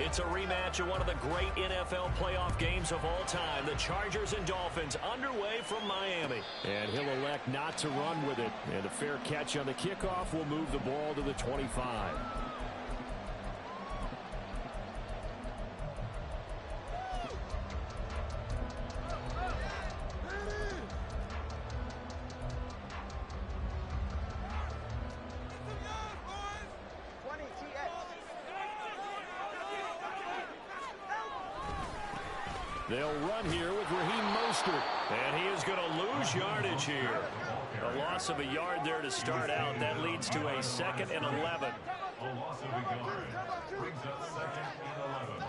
It's a rematch of one of the great NFL playoff games of all time. The Chargers and Dolphins underway from Miami. And he'll elect not to run with it. And a fair catch on the kickoff will move the ball to the 25. They'll run here with Raheem Mostert. And he is going to lose yardage here. A loss of a yard there to start out. That leads to a 2nd and 11. A loss of a yard brings up 2nd and 11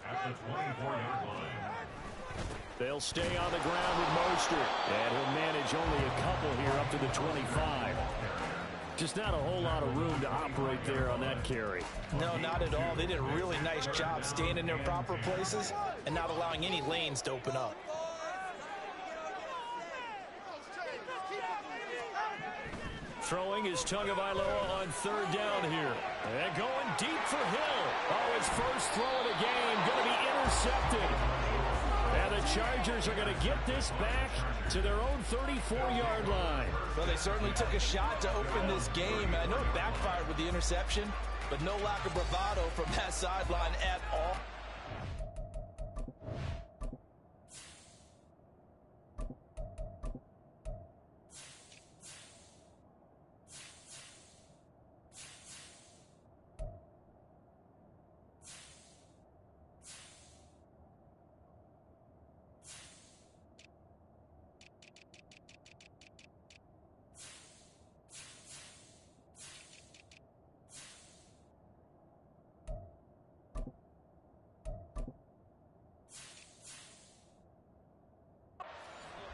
at the 24-yard line. They'll stay on the ground with Mostert. And he'll manage only a couple here up to the 25. Just not a whole lot of room to operate there on that carry. No, not at all. They did a really nice job staying in their proper places and not allowing any lanes to open up. Throwing is Tagovailoa on 3rd down here. And going deep for Hill. Oh, his first throw of the game going to be intercepted. And the Chargers are going to get this back to their own 34-yard line. Well, they certainly took a shot to open this game. I know it backfired with the interception, but no lack of bravado from that sideline at all.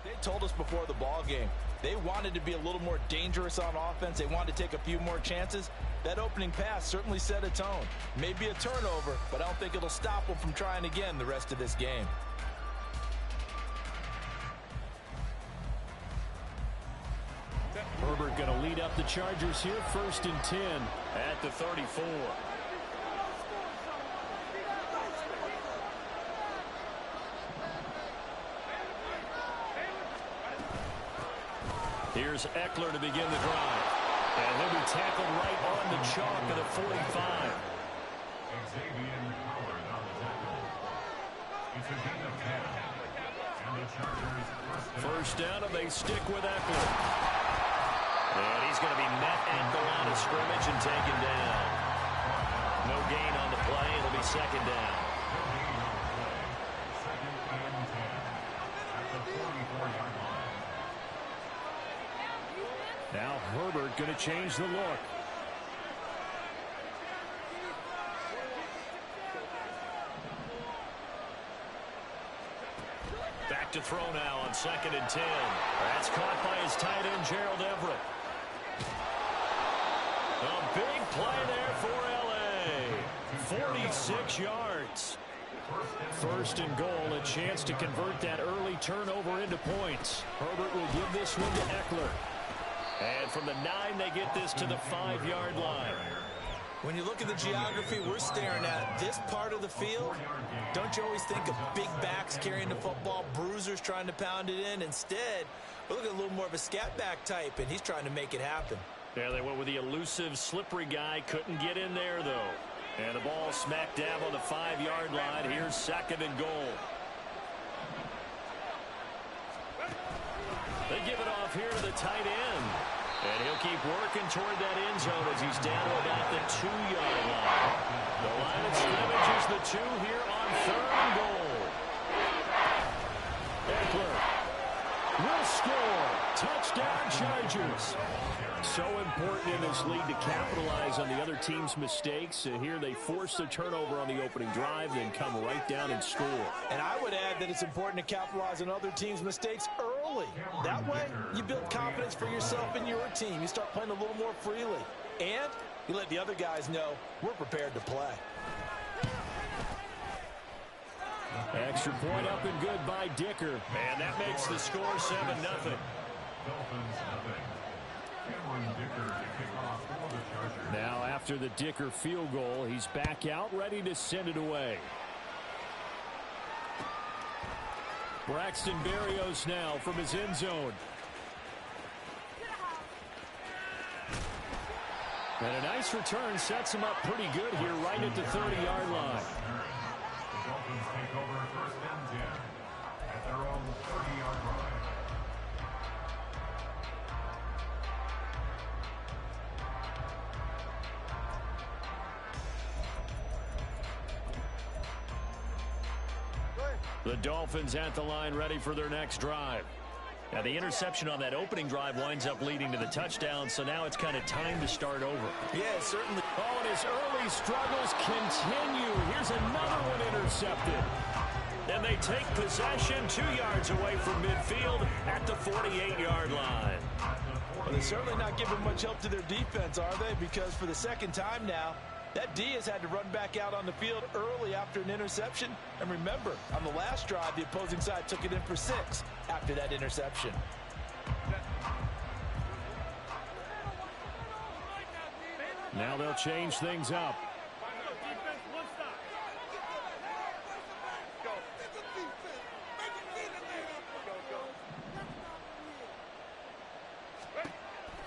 They told us before the ball game they wanted to be a little more dangerous on offense. They wanted to take a few more chances. That opening pass certainly set a tone. Maybe a turnover, but I don't think it'll stop them from trying again the rest of this game. Herbert going to lead up the Chargers here, 1st and 10 at the 34. Here's Eckler to begin the drive. And he'll be tackled right on the chalk of the 45. Xavier Howard on the tackle. It's a gain of 10. And the Chargers first down, and they stick with Eckler. And he's going to be met at the line of scrimmage and taken down. No gain on the play. It'll be 2nd down. Second and 10 at the 44-yard line. Now Herbert going to change the look. Back to throw now on 2nd and 10. That's caught by his tight end, Gerald Everett. A big play there for L.A. 46 yards. 1st and goal, a chance to convert that early turnover into points. Herbert will give this one to Eckler. And from the 9, they get this to the 5-yard line. When you look at the geography we're staring at, this part of the field, don't you always think of big backs carrying the football, bruisers trying to pound it in? Instead, we're looking at a little more of a scat back type, and he's trying to make it happen. Yeah, they went with the elusive, slippery guy. Couldn't get in there, though. And the ball smack dab on the 5-yard line. Here's 2nd and goal. They give it off here to the tight end. And he'll keep working toward that end zone as he's down to about the 2-yard line. The line of scrimmage is the 2 here on 3rd and goal. Eckler will score. Touchdown, Chargers. So important in this league to capitalize on the other team's mistakes. Here they force the turnover on the opening drive, then come right down and score. And I would add that it's important to capitalize on other teams' mistakes early. That way, you build confidence for yourself and your team. You start playing a little more freely. And you let the other guys know we're prepared to play. Extra point up and good by Dicker. And that makes the score 7-0. Dolphins nothing. Now after the Dicker field goal, he's back out ready to send it away. Braxton Berrios now from his end zone. And a nice return sets him up pretty good here right at the 30-yard line. The Dolphins take over first and 10 at their own 30-yard line. The Dolphins at the line ready for their next drive. Now the interception on that opening drive winds up leading to the touchdown, so now it's kind of time to start over. Yeah, certainly. Oh, and his early struggles continue. Here's another one intercepted. And they take possession 2 yards away from midfield at the 48-yard line. Well, they're certainly not giving much help to their defense, are they? Because for the second time now, that D has had to run back out on the field early after an interception. And remember, on the last drive, the opposing side took it in for 6 after that interception. Now they'll change things up.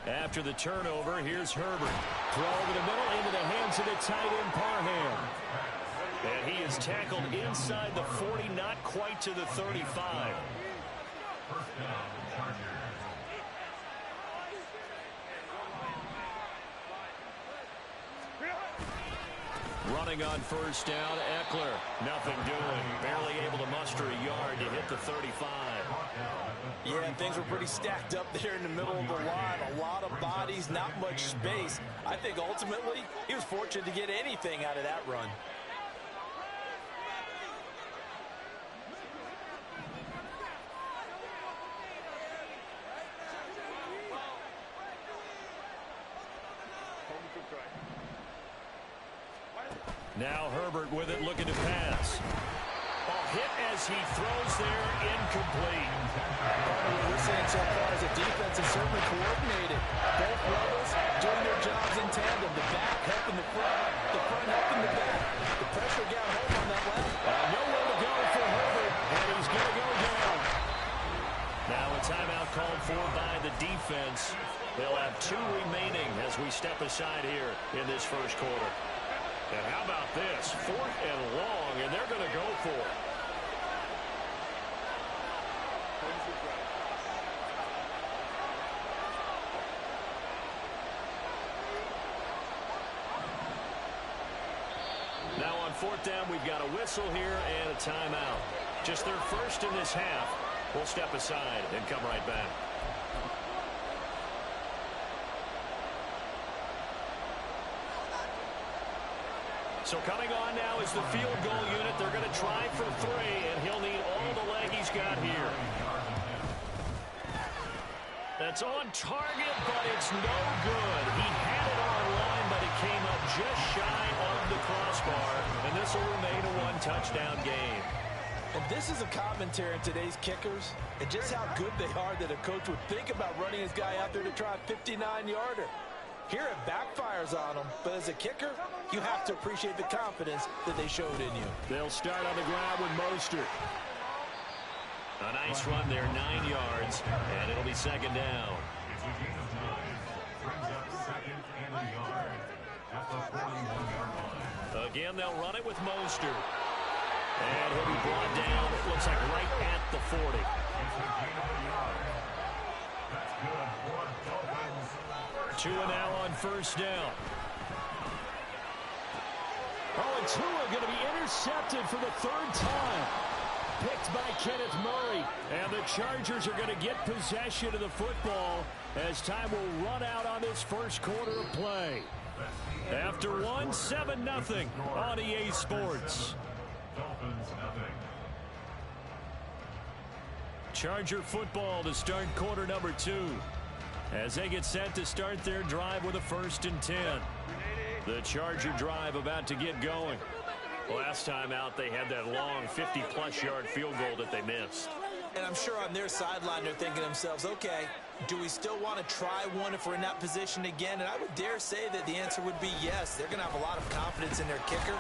After the turnover, here's Herbert. Throw over the middle into the hands of the tight end Parham. And he is tackled inside the 40, not quite to the 35. First down, Chargers. Running on first down, Eckler. Nothing doing. Barely able to muster a yard to hit the 35. Yeah, things were pretty stacked up there in the middle of the line. A lot of bodies, not much space. I think ultimately he was fortunate to get anything out of that run. Now Herbert with it, looking to pass. Hit as he throws there, incomplete. What we're seeing so far is the defense is certainly coordinated. Both levels doing their jobs in tandem. The back helping the front helping the back. The pressure got home on that left. Nowhere to go for Herbert, and he's going to go down. Now a timeout called for by the defense. They'll have 2 remaining as we step aside here in this first quarter. And how about this? 4th and long, and they're going to go for it. Now on 4th down, we've got a whistle here and a timeout. Just their first in this half. We'll step aside and come right back. So coming on now is the field goal unit. They're going to try for 3, and he'll need all the leg he's got here. That's on target, but it's no good. He had it on line, but it came up just shy of the crossbar, and this will remain a 1-touchdown game. And this is a commentary on today's kickers and just how good they are that a coach would think about running his guy out there to try a 59-yarder. Here it backfires on them, but as a kicker, you have to appreciate the confidence that they showed in you. They'll start on the ground with Mostert. A nice run there, 9 yards, and it'll be 2nd down. It's a gain of 9. Brings up 2nd and a yard at the 41-yard line. Again, they'll run it with Mostert. And he'll be brought down, it looks like right at the 40. It's a gain of a yard. That's good for Dolphins. 2 now on first down. Oh, and Tua going to be intercepted for the 3rd time. Picked by Kenneth Murray. And the Chargers are going to get possession of the football as time will run out on this first quarter of play. After 1, 7-0 on EA Sports. Dolphins nothing. Charger football to start quarter number 2. As they get set to start their drive with a 1st and 10. The Charger drive about to get going. Last time out, they had that long 50-plus yard field goal that they missed. And I'm sure on their sideline they're thinking to themselves, okay, do we still want to try one if we're in that position again? And I would dare say that the answer would be yes. They're going to have a lot of confidence in their kicker.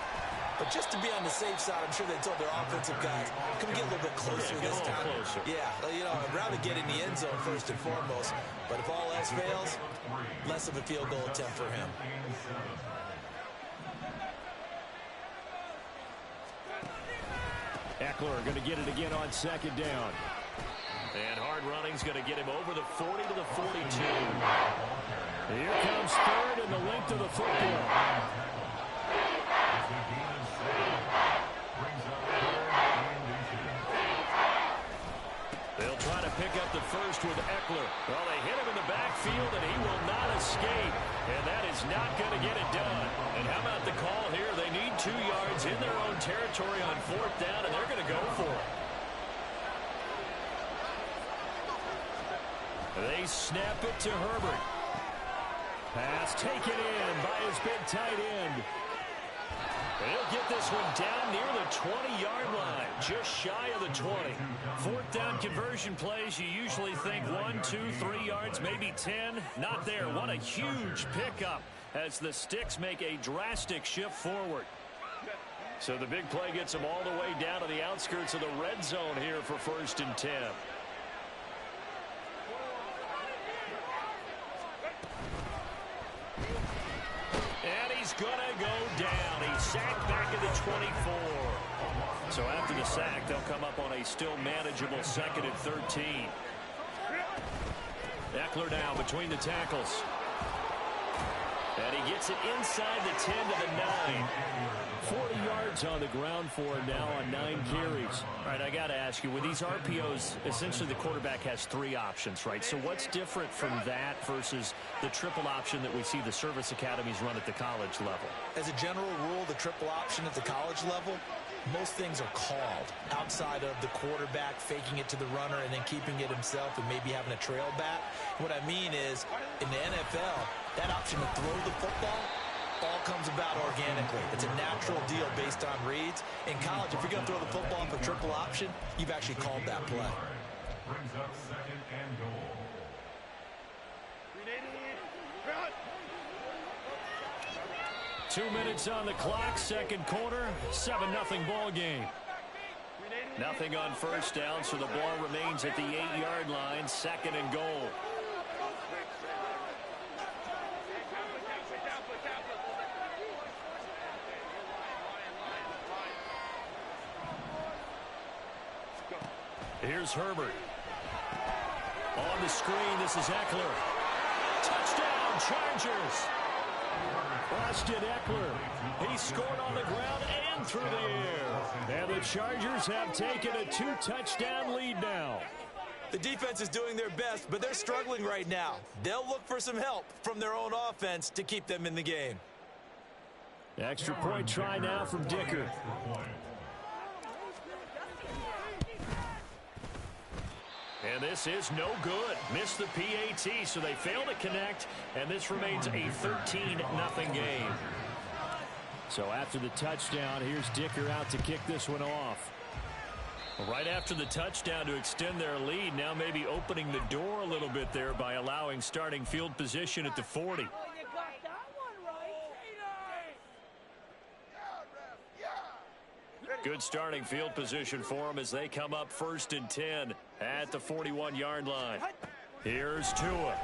But just to be on the safe side, I'm sure they told their offensive guys, can we get a little bit closer this time? Closer. Yeah, you know, I'd rather get in the end zone first and foremost. But if all else fails, less of a field goal attempt for him. Eckler going to get it again on second down. And hard running's going to get him over the 40 to the 42. Here comes third and the length of the football. They'll try to pick up the first with Eckler. Well, they hit him in the backfield, and he will not escape. And that is not going to get it done. And how about the call here? They need 2 yards in their own territory on fourth down, and they're going to go for it. They snap it to Herbert. Pass taken in by his big tight end. He'll get this one down near the 20-yard line, just shy of the 20. Fourth down conversion plays, you usually think 1, 2, 3 yards, maybe 10. Not there. What a huge pickup as the Sticks make a drastic shift forward. So the big play gets them all the way down to the outskirts of the red zone here for 1st and 10. And he's going to go down. He's sacked back at the 24. So after the sack, they'll come up on a still manageable 2nd and 13. Eckler now between the tackles. And he gets it inside the 10 to the 9. 40 yards on the ground for him now on 9 carries. All right, I got to ask you, with these RPOs, essentially the quarterback has 3 options, right? So what's different from that versus the triple option that we see the service academies run at the college level? As a general rule, the triple option at the college level, most things are called outside of the quarterback faking it to the runner and then keeping it himself and maybe having a trail back. What I mean is, in the NFL, that option to throw the football all comes about organically. It's a natural deal based on reads. In college, if you're going to throw the football for triple option, you've actually called that play. Brings up 2nd and goal. 2 minutes on the clock, 2nd quarter, 7-0 ball game. Nothing on first down, so the ball remains at the 8-yard line, 2nd and goal. Here's Herbert. On the screen, this is Eckler. Touchdown, Chargers. Austin Eckler. He scored on the ground and through the air. And the Chargers have taken a 2-touchdown lead now. The defense is doing their best, but they're struggling right now. They'll look for some help from their own offense to keep them in the game. Extra point try now from Dicker. And this is no good. Missed the PAT, so they fail to connect, and this remains a 13-0 game. So after the touchdown, here's Dicker out to kick this one off. Right after the touchdown to extend their lead, now maybe opening the door a little bit there by allowing starting field position at the 40. Good starting field position for them as they come up 1st and 10 at the 41-yard line. Here's Tua.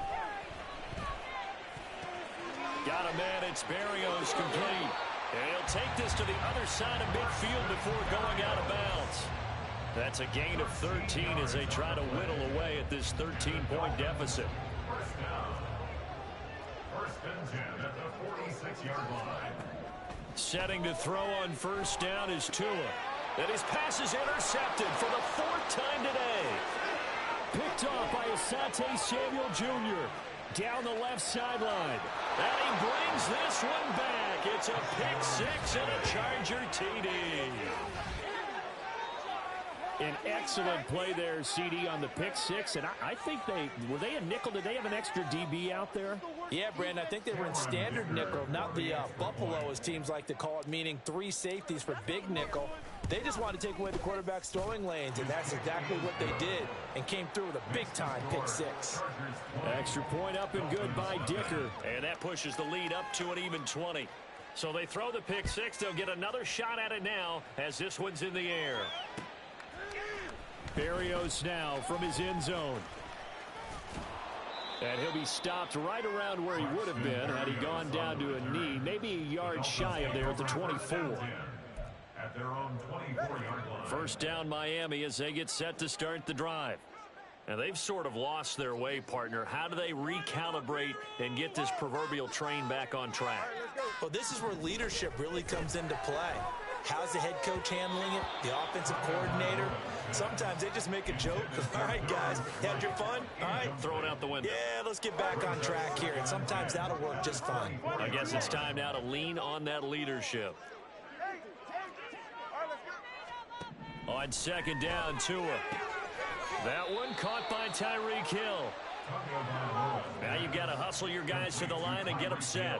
Got a man, it's Berrios complete. And he'll take this to the other side of midfield before going out of bounds. That's a gain of 13 as they try to whittle away at this 13-point deficit. First down. 1st and 10 at the 46-yard line. Setting to throw on first down is Tua. And his pass is intercepted for the 4th time today. Picked off by Asante Samuel Jr. down the left sideline. And he brings this one back. It's a pick 6 and a Charger TD. An excellent play there, CD, on the pick 6. And I think were they a nickel? Did they have an extra DB out there? Yeah, Brandon, I think they were in standard nickel, not the Buffalo, as teams like to call it, meaning 3 safeties for big nickel. They just wanted to take away the quarterback's throwing lanes, and that's exactly what they did, and came through with a big-time pick six. Extra point up and good by Dicker. And that pushes the lead up to an even 20. So they throw the pick six. They'll get another shot at it now as this one's in the air. Berrios now from his end zone. And he'll be stopped right around where he would have been had he gone down to a knee, maybe a yard shy of there at the 24. At their own 24-yard line. First down Miami as they get set to start the drive. And they've sort of lost their way, partner. How do they recalibrate and get this proverbial train back on track? Well, this is where leadership really comes into play. How's the head coach handling it? The offensive coordinator? Sometimes they just make a joke. All right, guys, had your fun? All right. Throw it out the window. Yeah, let's get back on track here. And sometimes that'll work just fine. I guess it's time now to lean on that leadership. On second down, Tua. That one caught by Tyreek Hill. Now you've got to hustle your guys to the line and get them set.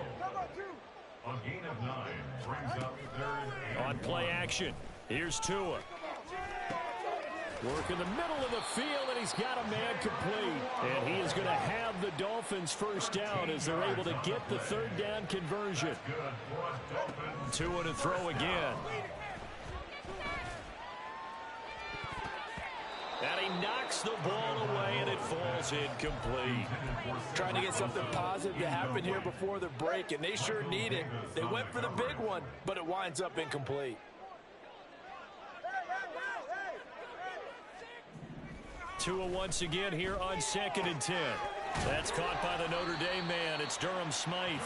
A gain of 9 brings up 3rd and On play action, here's Tua. Work in the middle of the field, and he's got a man complete. And he is going to have the Dolphins first down as they're able to get the third down conversion. Tua to throw again. And he knocks the ball away, and it falls incomplete. Trying to get something positive to happen here before the break, and they sure need it. They went for the big one, but it winds up incomplete. Tua once again here on 2nd and 10. That's caught by the Notre Dame man. It's Durham Smythe.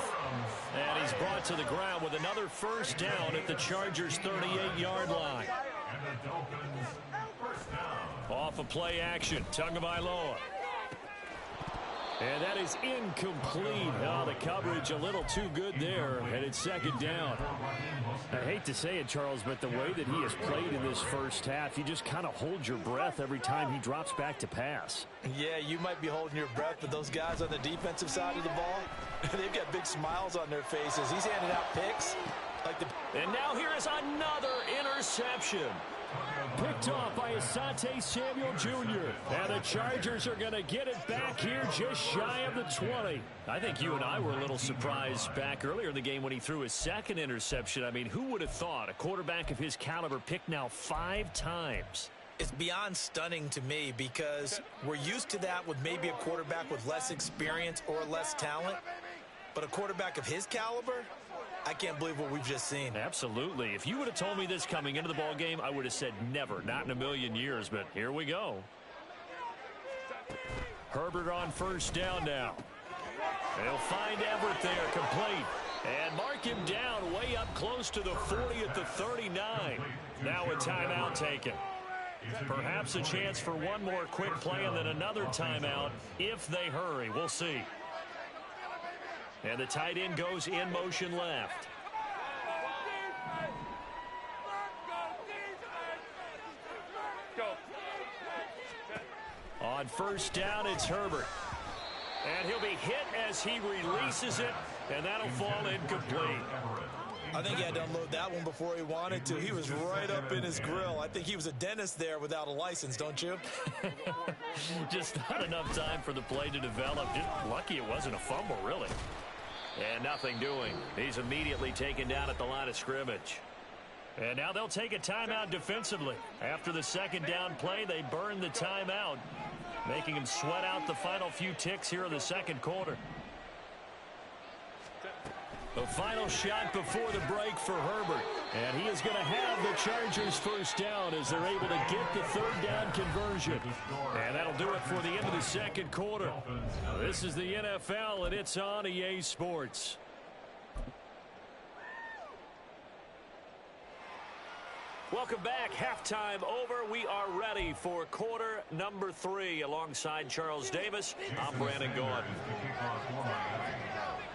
And he's brought to the ground with another first down at the Chargers' 38-yard line. And the Dolphins first down. Off of play action, Tagovailoa. And that is incomplete. Oh, the coverage a little too good there, and it's second down. I hate to say it, Charles, but the way that he has played in this first half, you just kind of hold your breath every time he drops back to pass. Yeah, you might be holding your breath, but those guys on the defensive side of the ball, they've got big smiles on their faces. He's handing out picks. And now here is another interception. Picked off by Asante Samuel Jr. And the Chargers are going to get it back here just shy of the 20. I think you and I were a little surprised back earlier in the game when he threw his second interception. I mean, who would have thought a quarterback of his caliber picked now 5 times? It's beyond stunning to me because we're used to that with maybe a quarterback with less experience or less talent. But a quarterback of his caliber, I can't believe what we've just seen. Absolutely. If you would have told me this coming into the ball game, I would have said never, not in a million years, but here we go. Herbert on first down now. They'll find Everett there, complete. And mark him down way up close to the 40 at the 39. Now a timeout taken. Perhaps a chance for one more quick play and then another timeout if they hurry. We'll see. And the tight end goes in motion left. On first down, it's Herbert. And he'll be hit as he releases it, and that'll fall incomplete. I think he had to unload that one before he wanted to. He was right up in his grill. I think he was a dentist there without a license, don't you? Just not enough time for the play to develop. Just lucky it wasn't a fumble, really. And nothing doing. He's immediately taken down at the line of scrimmage. And now they'll take a timeout defensively. After the second down play, they burn the timeout, making him sweat out the final few ticks here in the second quarter. The final shot before the break for Herbert. And he is going to have the Chargers first down as they're able to get the third down conversion. And that'll do it for the end of the second quarter. This is the NFL, and it's on EA Sports. Welcome back. Halftime over. We are ready for quarter number 3 alongside Charles Davis. I'm Brandon Gaughan.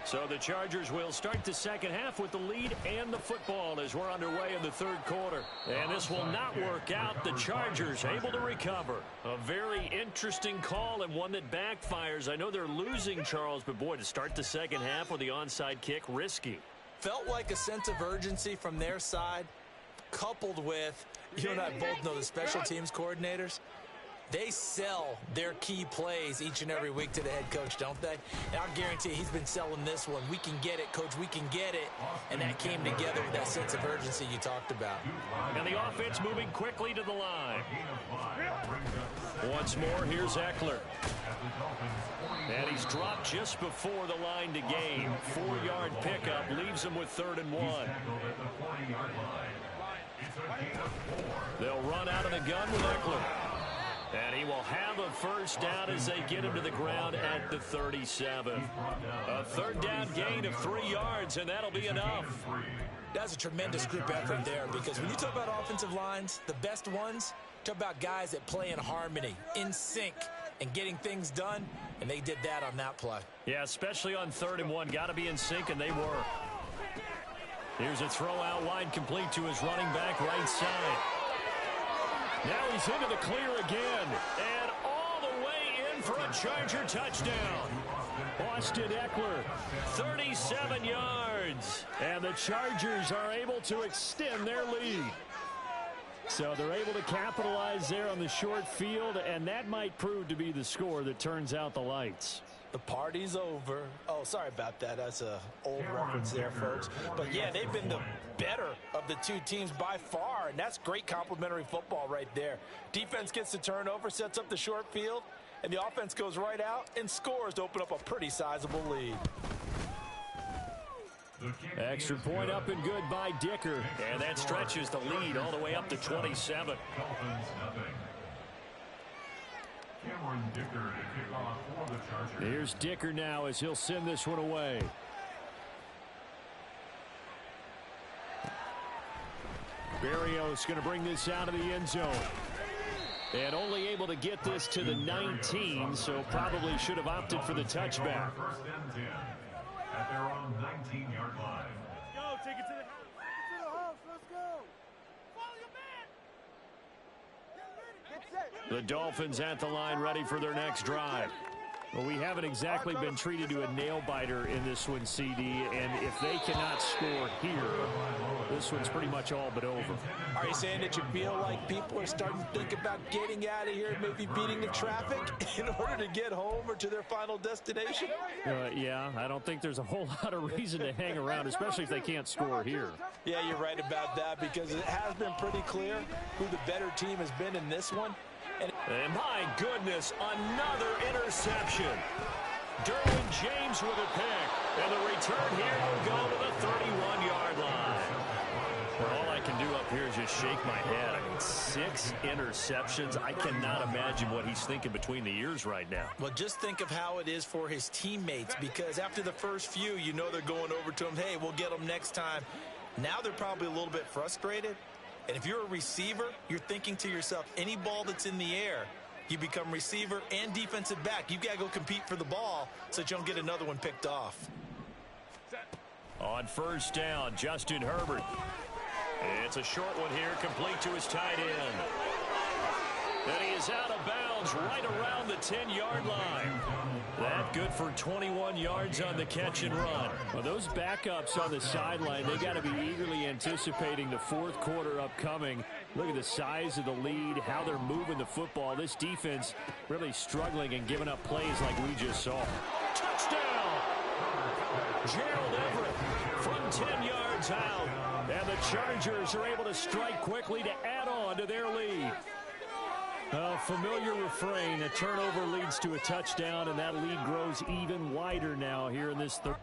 So the Chargers will start the second half with the lead and the football as we're underway in the third quarter. And this will not work out. The Chargers able to recover. A very interesting call and one that backfires. I know they're losing, Charles, but boy, to start the second half with the onside kick, risky. Felt like a sense of urgency from their side. coupled with, you and I both know the special teams coordinators, they sell their key plays each and every week to the head coach, don't they? And I'll guarantee you, he's been selling this one. We can get it, coach, we can get it. And that came together with that sense of urgency you talked about. And the offense moving quickly to the line. Once more, here's Eckler. And he's dropped just before the line to gain. 4-yard pickup leaves him with 3rd and 1. They'll run out of the gun with Eckler. And he will have a first down as they get him to the ground at the 37. A 3rd down gain of 3 yards, and that'll be enough. That's a tremendous group effort there, because when you talk about offensive lines, the best ones, talk about guys that play in harmony, in sync, and getting things done, and they did that on that play. Yeah, especially on 3rd and 1. Got to be in sync, and they were. Here's a throw out wide, complete to his running back right side. Now he's into the clear again, and all the way in for a Charger touchdown. Austin Eckler, 37 yards, and the Chargers are able to extend their lead. So they're able to capitalize there on the short field, and that might prove to be the score that turns out the lights. The party's over. Oh, sorry about that. That's an old reference there, folks. But, yeah, they've been the better of the two teams by far, and that's great complimentary football right there. Defense gets the turnover, sets up the short field, and the offense goes right out and scores to open up a pretty sizable lead. Extra point up and good by Dicker, and that stretches the lead all the way up to 27. Here's Dicker now as he'll send this one away. Berrios going to bring this out of the end zone. And only able to get this to the 19, so probably should have opted for the touchback. First and 10 at their own 19-yard line. Go, take it to the house. Take it to the house. Let's go. Follow your man. Get set. The Dolphins at the line, ready for their next drive. Well, we haven't exactly been treated to a nail-biter in this one, CD, and if they cannot score here, this one's pretty much all but over. Are you saying that you feel like people are starting to think about getting out of here, maybe beating the traffic in order to get home or to their final destination? Yeah, I don't think there's a whole lot of reason to hang around, especially if they can't score here. Yeah, you're right about that, because it has been pretty clear who the better team has been in this one. And my goodness, another interception. Derwin James with a pick. And the return here will go to the 31-yard line. Well, all I can do up here is just shake my head. I mean, 6 interceptions. I cannot imagine what he's thinking between the ears right now. Well, just think of how it is for his teammates, because after the first few, you know they're going over to him, hey, we'll get them next time. Now they're probably a little bit frustrated. And if you're a receiver, you're thinking to yourself, any ball that's in the air, you become receiver and defensive back. You've got to go compete for the ball so that you don't get another one picked off. On first down, Justin Herbert. It's a short one here, complete to his tight end. And he is out of bounds right around the 10-yard line. That good for 21 yards on the catch and run. Well, those backups on the sideline, they got to be eagerly anticipating the fourth quarter upcoming. Look at the size of the lead, how they're moving the football. This defense really struggling and giving up plays like we just saw. Touchdown! Gerald Everett from 10 yards out. And the Chargers are able to strike quickly to add on to their lead. A familiar refrain, a turnover leads to a touchdown, and that lead grows even wider now here in this third.